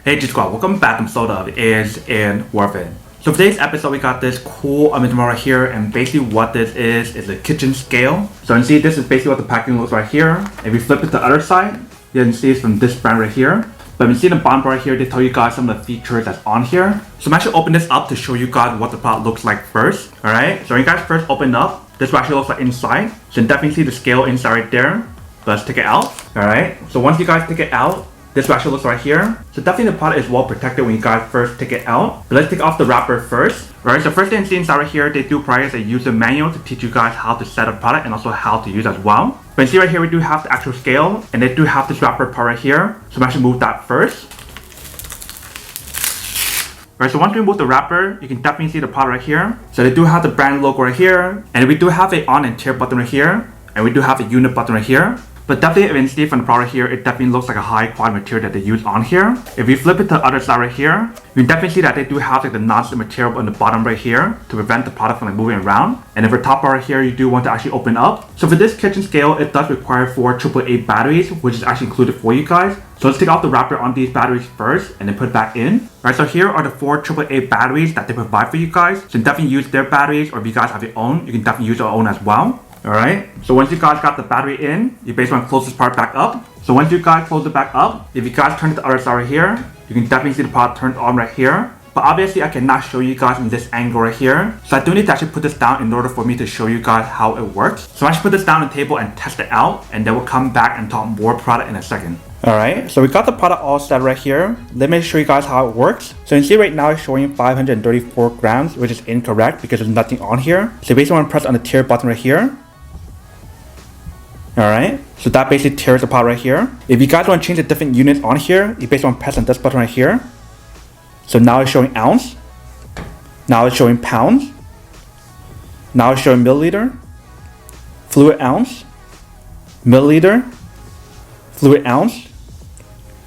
Hey G Squad, welcome back to episode of Is It Worth It? So for today's episode, we got this cool instrument right here, and basically what this is a kitchen scale. So you can see this is basically what the packaging looks right here. If you flip it to the other side, you can see it's from this brand right here. But you can see the bottom right here, they tell you guys some of the features that's on here. So I'm actually open this up to show you guys what the product looks like first. Alright, so when you guys first open up, this is what actually looks like inside. So you can definitely see the scale inside right there. But let's take it out. Alright, so once you guys take it out, this actually looks right here. So definitely the product is well protected when you guys first take it out. But let's take off the wrapper first. Alright, so first thing you see inside right here, they do provide a user manual to teach you guys how to set up product and also how to use as well. But you see right here, we do have the actual scale, and they do have this wrapper part right here. So I'm actually move that first. Alright, so once we move the wrapper, you can definitely see the product right here. So they do have the brand logo right here, and we do have a on and tear button right here, and we do have a unit button right here. But definitely, if you can see from the product here, it definitely looks like a high quality material that they use on here. If we flip it to the other side right here, you can definitely see that they do have like the non-slip material on the bottom right here to prevent the product from like moving around. And if the top part right here, you do want to actually open up. So for this kitchen scale, it does require 4 AAA batteries, which is actually included for you guys. So let's take off the wrapper on these batteries first and then put it back in. Alright, so here are the 4 AAA batteries that they provide for you guys. So you can definitely use their batteries, or if you guys have your own, you can definitely use your own as well. Alright, so once you guys got the battery in, you basically want to close this part back up. So once you guys close it back up, if you guys turn to the other side right here, you can definitely see the product turned on right here. But obviously I cannot show you guys in this angle right here. So I do need to actually put this down in order for me to show you guys how it works. So I should put this down on the table and test it out, and then we'll come back and talk more product in a second. Alright, so we got the product all set right here. Let me show you guys how it works. So you can see right now it's showing 534 grams, which is incorrect because there's nothing on here. So you basically want to press on the tear button right here. Alright, so that basically tears apart right here. If you guys want to change the different units on here, you basically want to press on this button right here. So now it's showing ounce. Now it's showing pounds. Now it's showing milliliter, fluid ounce, milliliter, fluid ounce,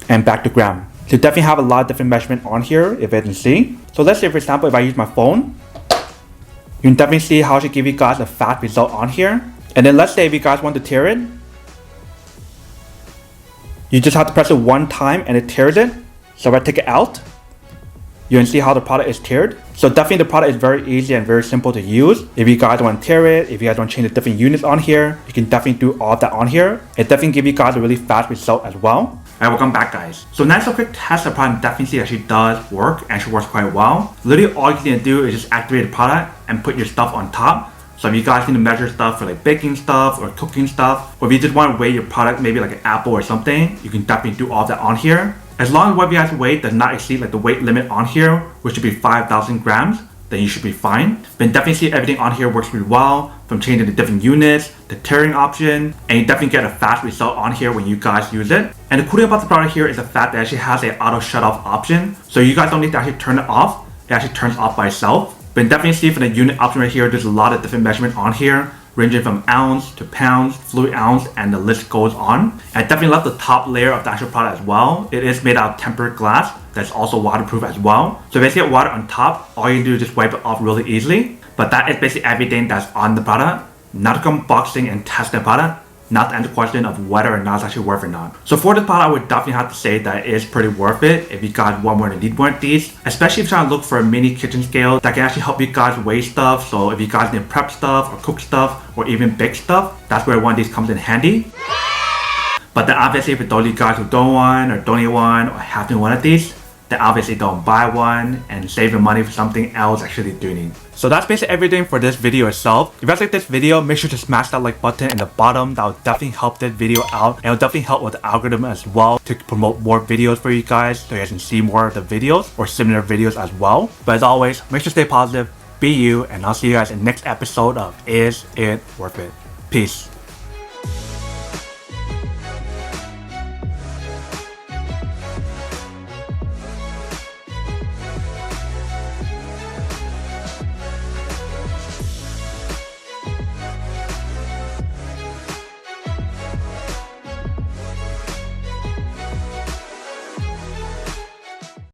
and back to gram. So you definitely have a lot of different measurement on here if you can see. So let's say for example, if I use my phone, you can definitely see how it should give you guys a fast result on here. And then let's say if you guys want to tear it, you just have to press it one time and it tears it. So if I take it out, you can see how the product is teared. So definitely the product is very easy and very simple to use. If you guys want to tear it, if you guys want to change the different units on here, you can definitely do all of that on here. It definitely gives you guys a really fast result as well. Alright, welcome back guys. So nice quick test, the product definitely actually does work and actually works quite well. Literally all you need to do is just activate the product and put your stuff on top. So if you guys need to measure stuff for like baking stuff or cooking stuff, or if you just want to weigh your product, maybe like an apple or something, you can definitely do all that on here. As long as what you guys weigh does not exceed like the weight limit on here, which should be 5,000 grams, then you should be fine. But definitely see everything on here works really well, from changing the different units, the tearing option, and you definitely get a fast result on here when you guys use it. And the cool thing about the product here is the fact that it actually has an auto shut off option. So you guys don't need to actually turn it off, it actually turns off by itself. But definitely see for the unit option right here, there's a lot of different measurement on here, ranging from ounce to pounds, fluid ounce, and the list goes on. And I definitely love the top layer of the actual product as well. It is made out of tempered glass that's also waterproof as well. So if you get water on top, all you do is just wipe it off really easily. But that is basically everything that's on the product. Not to come unboxing and test the product, not to answer the question of whether or not it's actually worth it or not. So for this product, I would definitely have to say that it is pretty worth it if you guys want more than need one of these. Especially if you're trying to look for a mini kitchen scale that can actually help you guys weigh stuff. So if you guys need to prep stuff or cook stuff or even bake stuff, that's where one of these comes in handy. But then obviously for those of you guys who don't want or don't need one or have one of these, then obviously don't buy one and save your money for something else actually do need. So that's basically everything for this video itself. If you guys like this video, make sure to smash that like button in the bottom. That will definitely help this video out, and it will definitely help with the algorithm as well to promote more videos for you guys so you guys can see more of the videos or similar videos as well. But as always, make sure to stay positive, be you, and I'll see you guys in the next episode of Is It Worth It? Peace.